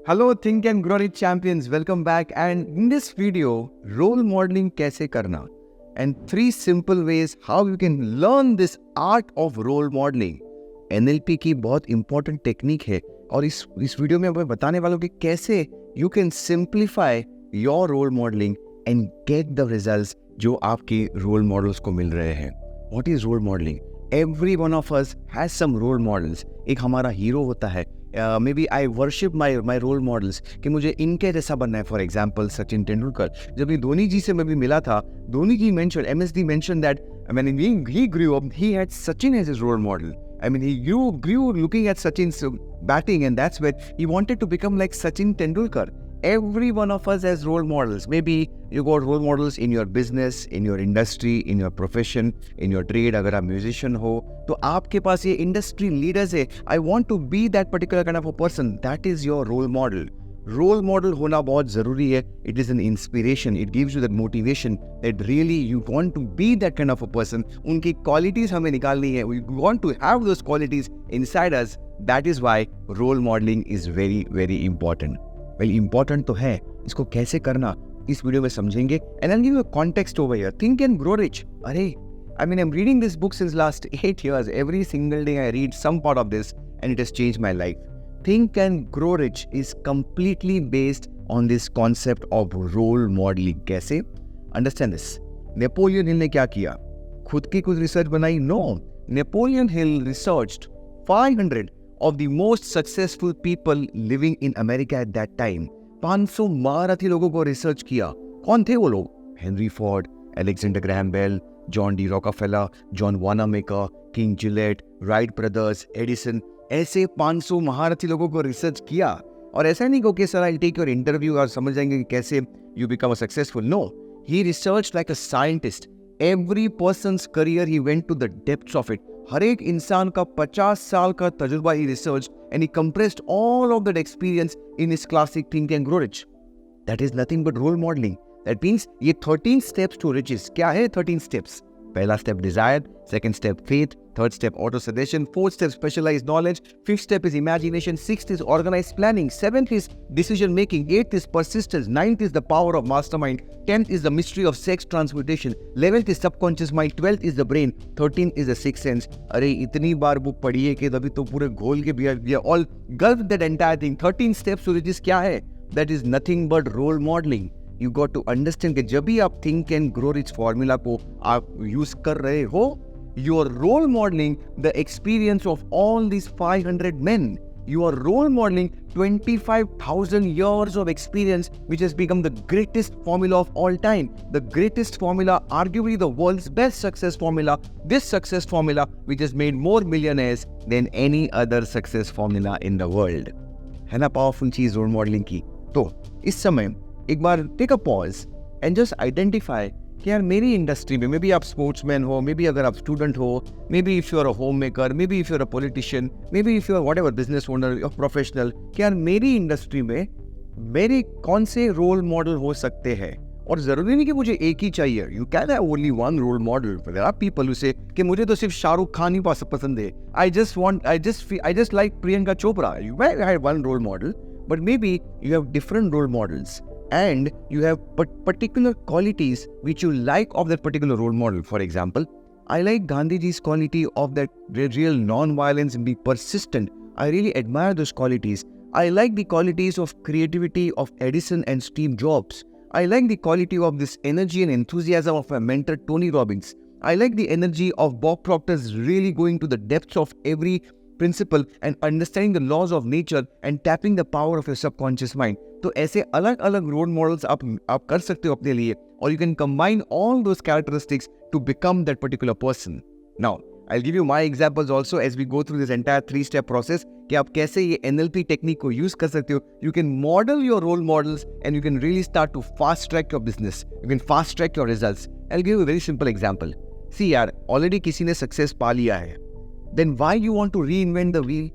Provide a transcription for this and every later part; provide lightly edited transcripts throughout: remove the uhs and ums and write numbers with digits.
Hello Think and Grow Rich champions, welcome back, and in this video, role modeling kaise karna and 3 simple ways how you can learn this art of role modeling. NLP की बहुत important technique है और इस video में मैं बताने वाला हूँ कि कैसे you can simplify your role modeling and get the results जो आपके role models को मिल रहे हैं. What is role modeling? Every one of us has some role models. एक हमारा हीरो होता है. Maybe I worship my role models कि मुझे इनके जैसा बनना है. For example, Sachin Tendulkar. जब ये धोनी जी से मैं भी मिला था, धोनी जी MSD mentioned that when he grew up, he had Sachin as his role model. I mean, he grew looking at Sachin's batting, and that's where he wanted to become like Sachin Tendulkar. Every one of us has role models. Maybe you got role models in your business, in your industry, in your profession, in your trade. अगर आप musician हो, तो आपके पास ये industry leaders है. I want to be that particular kind of a person. That is your role model. Role model होना बहुत ज़रूरी है. It is an inspiration. It gives you that motivation that really you want to be that kind of a person. उनकी qualities हमें निकालनी है. We want to have those qualities inside us. That is why role modeling is very, very important. Well, important तो है. इसको कैसे करना इस वीडियो में समझेंगे. And I'll give you a context over here. Think and Grow Rich. अरे, I mean, I'm reading this book since last 8 years. Every single day I read some part of this and it has changed my life. Think and Grow Rich is completely based on this concept of role modeling. कैसे? Understand this. Napoleon Hill ने क्या किया? खुद की कुछ research बनाई? No. Napoleon Hill researched 500 of the most successful people living in America at that time. 500 महारथी लोगों को रिसर्च किया. कौन थे वो लोग? Henry Ford, Alexander Graham Bell, John D Rockefeller, John Wanamaker, King Gillette, Wright brothers, Edison. ऐसे 500 महारथी लोगों को रिसर्च किया. और ऐसा नहीं को कि sir I take your interview और समझ जाएंगे कि कैसे you become a successful. No, he research like a scientist. Every persons career he went to the depths of it. हर एक इंसान का 50 साल का तजुर्बा he research and he compressed all of that experience in his classic Think and Grow Rich. That is nothing but role modelling. That means ये 13 steps to riches. क्या है 13 स्टेप्स? पहला step desire, second step faith, third step autosuggestion, fourth step specialised knowledge, fifth step is imagination, sixth is organised planning, seventh is decision making, eighth is persistence, ninth is the power of mastermind, 10th is the mystery of sex transmutation, 11th is subconscious mind, 12th is the brain, 13th is the sixth sense. अरे इतनी बार book पढ़ी है कि तभी तो पूरे घोल के भी all gulf that entire thing. 13 steps to riches क्या है? That is nothing but role modeling. You got to understand कि जब भी आप think and grow rich formula को आप use कर रहे हो, you are role modeling the experience of all these 500 men. You are role modeling 25,000 years of experience, which has become the greatest formula of all time. The greatest formula, arguably the world's best success formula. This success formula, which has made more millionaires than any other success formula in the world. है ना powerful चीज role modelling की. तो इस समय एक बार take a pause and just identify कि यार मेरी इंडस्ट्री में, मे बी आप स्पोर्ट्समैन हो, मे बी अगर आप स्टूडेंट हो, maybe if you are a homemaker, maybe if you are a politician, maybe if you are whatever business owner और प्रोफेशनल, कि यार मेरी इंडस्ट्री में मेरे कौन से रोल मॉडल हो सकते हैं. और जरूरी नहीं कि मुझे एक ही चाहिए. You can have only one role model. There are people who say कि मुझे तो सिर्फ शाहरुख खान ही पसंद है. I just like Priyanka Chopra. You may have one role model, but maybe you have different role models. And you have particular qualities which you like of that particular role model. For example, I like Gandhiji's quality of that real non-violence and being persistent. I really admire those qualities. I like the qualities of creativity of Edison and Steve Jobs. I like the quality of this energy and enthusiasm of my mentor Tony Robbins. I like the energy of Bob Proctor's really going to the depths of every principle and understanding the laws of nature and tapping the power of your subconscious mind. तो ऐसे अलग अलग role models आप कर सकते हो अपने लिए, और you can combine all those characteristics to become that particular person. Now I will give you my examples also as we go through this entire 3 step process कि आप कैसे ये NLP टेक्निक को यूज कर सकते हो. You can model your role models and you can really start to fast track your business. You can fast track your results. I will give you very simple example. See यार, already किसी ने success पा लिया है, then why you want to reinvent the wheel?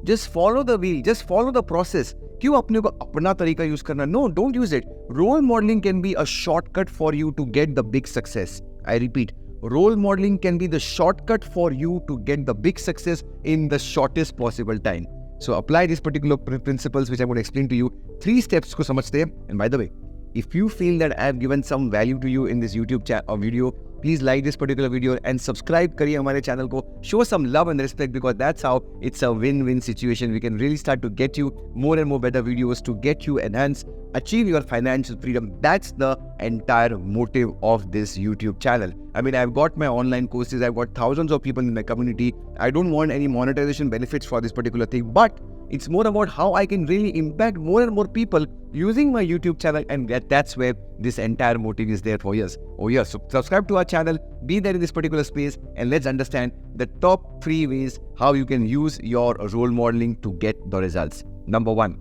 Just follow the wheel, just follow the process. क्यों अपने को अपना तरीका यूज करना? No, don't use it. Role modelling can be a shortcut for you to get the big success. I repeat, role modeling can be the shortcut for you to get the big success in the shortest possible time. So apply these particular principles which I'm going to explain to you. 3 steps को समझते हैं. And by the way, if you feel that I have given some value to you in this YouTube chat or video, please like this particular video and subscribe करिए हमारे channel को. Show some love and respect because that's how it's a win-win situation. We can really start to get you more and more better videos to get you enhance, achieve your financial freedom. That's the entire motive of this YouTube channel. I mean, I've got my online courses. I've got thousands of people in my community. I don't want any monetization benefits for this particular thing, but it's more about how I can really impact more and more people using my YouTube channel, and that's where this entire motive is there for years. Oh yes, so subscribe to our channel, be there in this particular space, and let's understand the top 3 ways how you can use your role modeling to get the results. Number 1,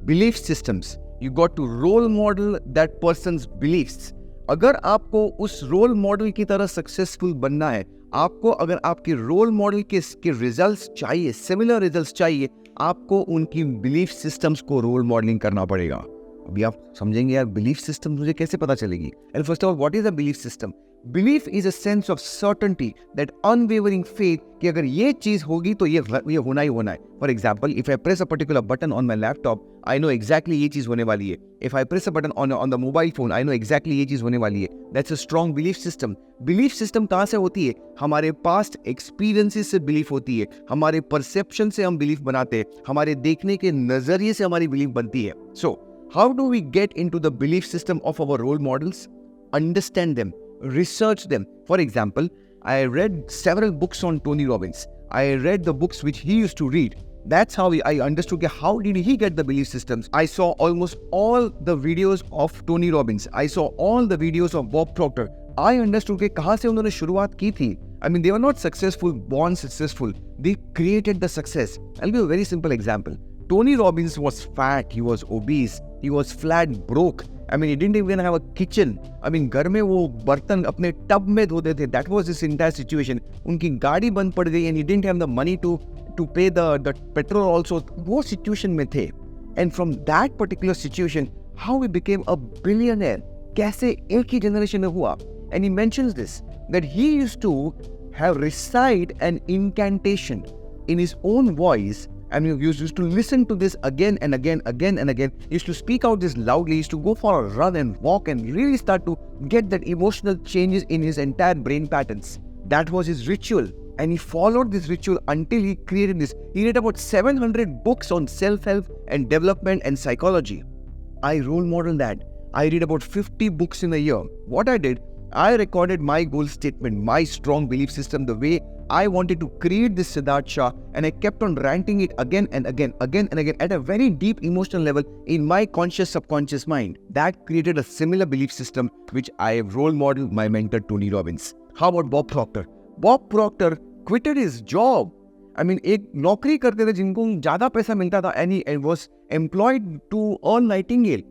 belief systems. You got to role model that person's beliefs. अगर आपको उस role model की तरह successful बनना है, आपको अगर आपके रोल मॉडल के रिजल्ट्स चाहिए, सिमिलर रिजल्ट्स चाहिए, आपको उनकी बिलीफ सिस्टम्स को रोल मॉडलिंग करना पड़ेगा. अभी आप समझेंगे यार बिलीफ सिस्टम मुझे कैसे पता चलेगी. And first of all, what is a belief system? Belief is a sense of certainty, that unwavering faith कि अगर ये चीज होगी तो ये होना ही होना है. For example, if I press a particular button on my laptop, I know exactly ये चीज होने वाली है. If I press a button on the mobile phone, I know exactly ये चीज होने वाली है. That's a strong belief system. Belief system कहाँ से होती है? हमारे पास्ट एक्सपीरियंसेस से बिलीफ होती है, हमारे परसेप्शन से हम बिलीफ बनाते हैं, हमारे देखने के नजरिए से हमारी बिलीफ बनती है. So how do we get into the belief system of our role models? Understand them, research them. For example, I read several books on Tony Robbins. I read the books which he used to read. That's how I understood how did he get the belief systems. I saw almost all the videos of Tony Robbins. I saw all the videos of Bob Proctor. I understood कि कहाँ से उन्होंने शुरुआत की थी. I mean, they were not successful, born successful. They created the success. I'll give a very simple example. Tony Robbins was fat, he was obese, he was flat broke. I mean, he didn't even have a kitchen. I mean, घर में वो बर्तन अपने tub में धोते थे. That was his entire situation. उनकी गाड़ी बंद पड़ गई and he didn't have the money to pay the petrol also. वो situation में थे. And from that particular situation, how he became a billionaire? कैसे एक ही generation में हुआ? And he mentions this, that he used to have recite an incantation in his own voice. I mean, he used to listen to this again and again. He used to speak out this loudly. He used to go for a run and walk and really start to get that emotional changes in his entire brain patterns. That was his ritual. And he followed this ritual until he created this. He read about 700 books on self-help and development and psychology. I role modeled that. I read about 50 books in a year. What I did, I recorded my goal statement, my strong belief system, the way I wanted to create this Sidharth Shah, and I kept on ranting it again and again at a very deep emotional level in my conscious subconscious mind. That created a similar belief system which I have role modeled my mentor Tony Robbins. How about Bob Proctor? Bob Proctor quitted his job. I mean, एक नौकरी करते थे जिनको ज़्यादा पैसा मिलता था and he was employed to Earl Nightingale.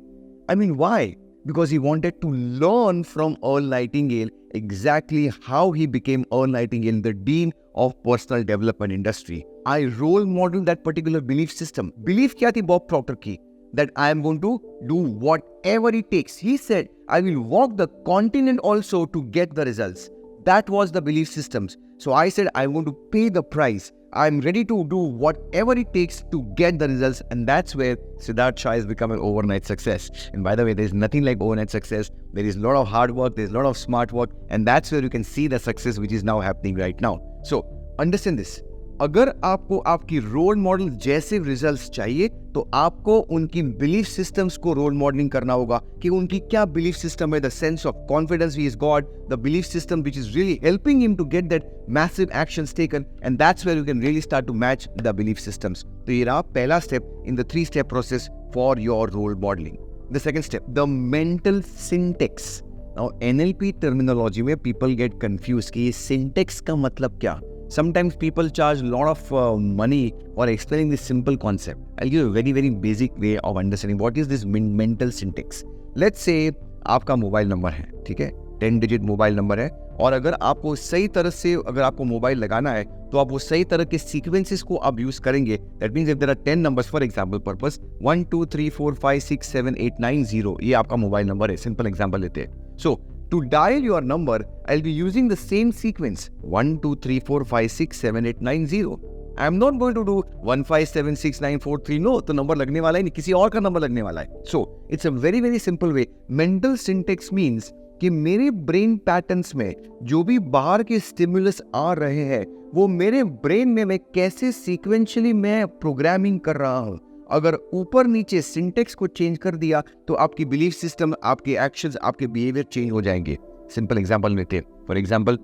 I mean, why? Because he wanted to learn from Earl Nightingale exactly how he became Earl Nightingale, the Dean of Personal Development Industry. I role modeled that particular belief system. Belief क्या थी Bob Proctor की? That I am going to do whatever it takes. He said, I will walk the continent also to get the results. That was the belief systems. So I said, I'm going to pay the price. I'm ready to do whatever it takes to get the results, and that's where Sidharth Shah has become an overnight success. And by the way, there's nothing like overnight success. There is a lot of hard work, there's a lot of smart work, and that's where you can see the success which is now happening right now. So understand this. अगर आपको आपकी role model जैसे results चाहिए तो आपको उनकी belief systems को role modelling करना होगा कि उनकी क्या बिलीफ सिस्टम है. The sense of confidence he is got, the belief system which is really helping him to get that massive actions taken, and that's where you can really start to match the belief systems. तो ये रहा पहला step in the 3 step process for your role modelling. The second step, the mental syntax. Now NLP terminology में people get confuse कि ये syntax का मतलब क्या. Sometimes people charge a lot of money for explaining this simple concept. I'll give you a very, very basic way of understanding what is this mental syntax. Let's say आपका mobile number है, ठीक है, 10 digit mobile number है, और अगर आपको सही तरह से अगर आपको मोबाइल लगाना है तो आप वो सही तरह के सीक्वेंसेस को आप यूज करेंगे. That means if there are 10 numbers for example purpose 1 2 3 4 5 6 7 8 9 0, ये आपका मोबाइल नंबर है. सिंपल एग्जांपल लेते हैं. सो to dial your number, I'll be using the same sequence 1 2 3 4 5 6 7 8 9 0. I am not going to do 1576943, no, तो number लगने वाला ही नहीं, किसी और का नंबर लगने वाला है. So it's a very very simple way. Mental syntax means कि मेरे ब्रेन पैटर्न्स में जो भी बाहर के स्टिमुलस आ रहे हैं वो मेरे ब्रेन में मैं कैसे सीक्वेंशियली मैं प्रोग्रामिंग कर रहा हूं. अगर ऊपर नीचे सिंटेक्स को चेंज कर दिया तो आपकी बिलीफ सिस्टम, आपके एक्शंस, आपके बिहेवियर चेंज हो जाएंगे. सिंपल एग्जांपल लेते हैं. फॉर एग्जांपल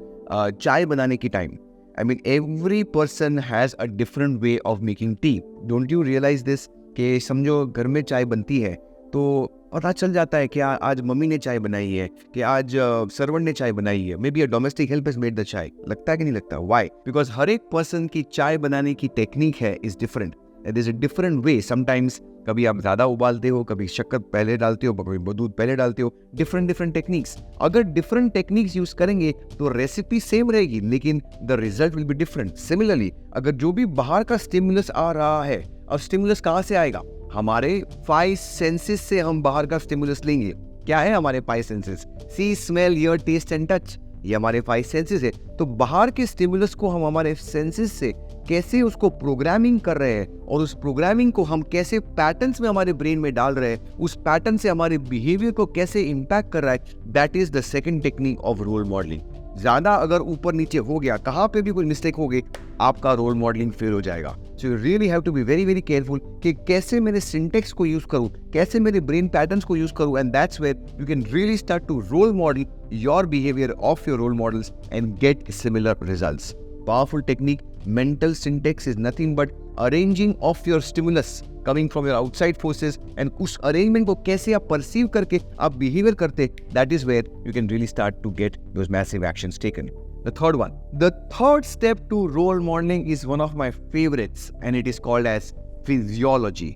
चाय बनाने की time, I mean every person has a different way of making tea. Don't you realise this कि समझो घर में चाय बनती है तो पता चल जाता है कि आज मम्मी ने चाय बनाई है, कि आज सर्वेंट ने चाय बनाई है, may be a domestic help has made the चाय. लगता है कि नहीं लगता? व्हाई? बिकॉज हर एक पर्सन की चाय बनाने की टेक्निक है is different. There is a different way. Sometimes कभी आप ज़्यादा उबालते हो, कभी शक्कर पहले डालते हो, कभी दूध पहले डालते हो. Different techniques. अगर डिफरेंट टेक्निक्स यूज करेंगे तो रेसिपी सेम रहेगी लेकिन the result will be different. Similarly अगर जो भी बाहर का स्टिमुलस आ रहा है, अब स्टिमुलस कहाँ से आएगा? हमारे 5 सेंसेस से हम बाहर का स्टिमुलस लेंगे. क्या है हमारे 5 senses? See, smell, hear, taste and touch. ये हमारे 5 सेंसेस है. तो बाहर के स्टिमुलस को हम हमारे सेंसेस से कैसे उसको प्रोग्रामिंग कर रहे हैं और उस प्रोग्रामिंग को हम कैसे पैटर्न्स में हमारे ब्रेन में डाल रहे हैं, उस पैटर्न से हमारे बिहेवियर को कैसे इंपैक्ट कर रहा है, that is the second technique of role modelling. ज्यादा अगर ऊपर नीचे हो गया, कहाँ पे भी कोई मिस्टेक हो गई, आपका रोल मॉडलिंग फेल हो जाएगा. So you really have to be very very careful कि कैसे मेरे सिंटेक्स को यूज करूं, कैसे मेरे ब्रेन पैटर्न्स को यूज करूं, and that's where you can really start to role model your behaviour of your role models and get similar results. Powerful technique. Mental syntax is nothing but arranging of your stimulus coming from your outside forces, and उस arrangement को कैसे आप perceive करके आप behavior करते, that is where you can really start to get those massive actions taken. The third one. The third step to role modeling is one of my favorites and it is called as physiology.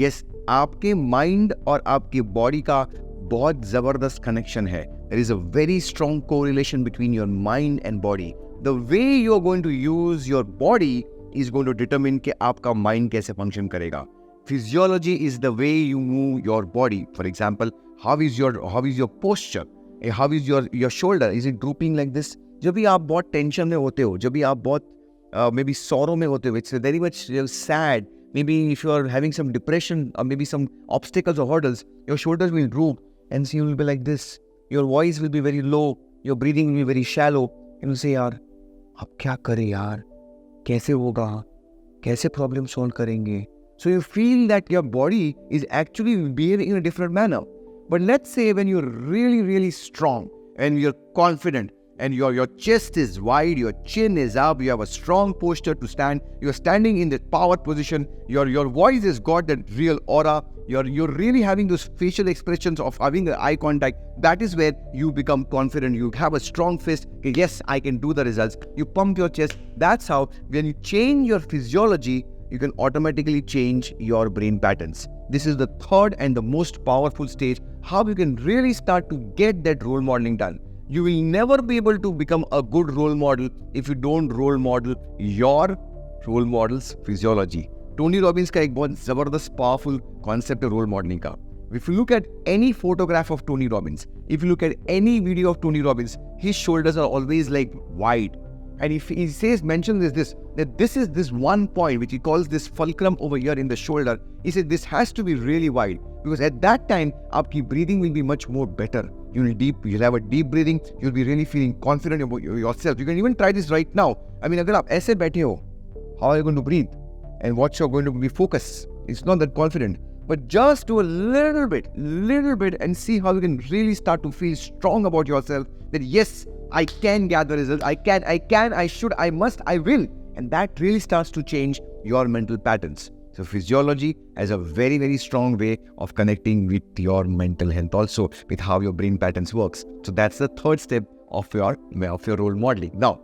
Yes, आपके mind और आपके body का बहुत जबरदस्त connection है. There is a very strong correlation between your mind and body. The way you are going to use your body is going to determine कि आपका mind कैसे function करेगा. Physiology is the way you move your body. For example, how is your posture? How is your shoulder? Is it drooping like this? जब भी आप बहुत tension में होते हो, जब भी आप बहुत maybe sorrow में होते हो, it's very much sad. Maybe if you are having some depression or maybe some obstacles or hurdles, your shoulders will droop and you will be like this. Your voice will be very low. Your breathing will be very shallow. And you'll say, यार अब क्या करें यार, कैसे होगा, कैसे problem solve करेंगे. So you feel that your body is actually behaving in a different manner. But let's say when you are really really strong and you are confident and your chest is wide, your chin is up, you have a strong posture to stand, you're standing in the power position, your voice has got that real aura, you're really having those facial expressions of having the eye contact. That is where you become confident. You have a strong fist. Yes, I can do the results. You pump your chest. That's how when you change your physiology, you can automatically change your brain patterns. This is the third and the most powerful stage, how you can really start to get that role modeling done. You will never be able to become a good role model if you don't role model your role model's physiology. Tony Robbins का एक बहुत जबरदस्त powerful concept है role modeling का. If you look at any photograph of Tony Robbins, if you look at any video of Tony Robbins, his shoulders are always like wide. And if he mentions that this is this one point which he calls this fulcrum over here in the shoulder. He said this has to be really wide because at that time, your breathing will be much more better. You'll have a deep breathing. You'll be really feeling confident about yourself. You can even try this right now. I mean, अगर आप ऐसे बैठे हो, how are you going to breathe? And what you're going to be focused? It's not that confident. But just do a little bit and see how you can really start to feel strong about yourself that yes, I can gather results. I can, I should, I must, I will. And that really starts to change your mental patterns. So physiology has a very, very strong way of connecting with your mental health also, with how your brain patterns works. So that's the third step of your role modeling. Now,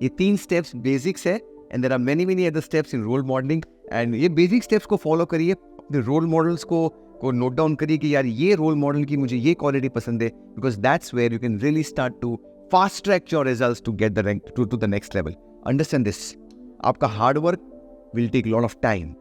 ये 3 steps basics है, and there are many other steps in role modeling. And ये basic steps को follow करिए, अपने role models को note down करिए कि यार ये role model की मुझे ये quality पसंद है, because that's where you can really start to fast track your results to get to the next level. Understand this. आपका hard work will take a lot of time.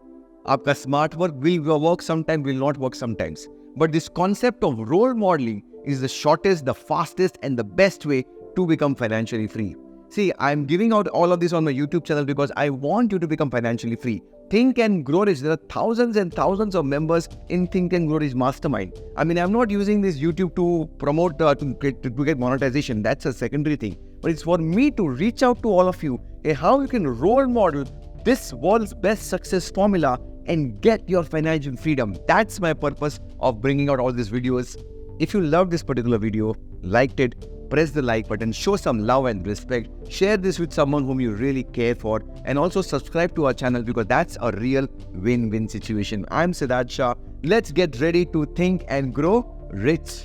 आपका smart work will work sometimes, will not work sometimes. But this concept of role modeling is the shortest, the fastest and the best way to become financially free. See, I'm giving out all of this on my YouTube channel because I want you to become financially free. Think and Grow Rich. There are thousands and thousands of members in Think and Grow Rich Mastermind. I mean, I'm not using this YouTube to promote, to get monetization. That's a secondary thing. But it's for me to reach out to all of you, how you can role model this world's best success formula and get your financial freedom. That's my purpose of bringing out all these videos. If you loved this particular video, liked it, press the like button, show some love and respect, share this with someone whom you really care for, and also subscribe to our channel because that's a real win-win situation. I'm Sidharth Shah. Let's get ready to think and grow rich.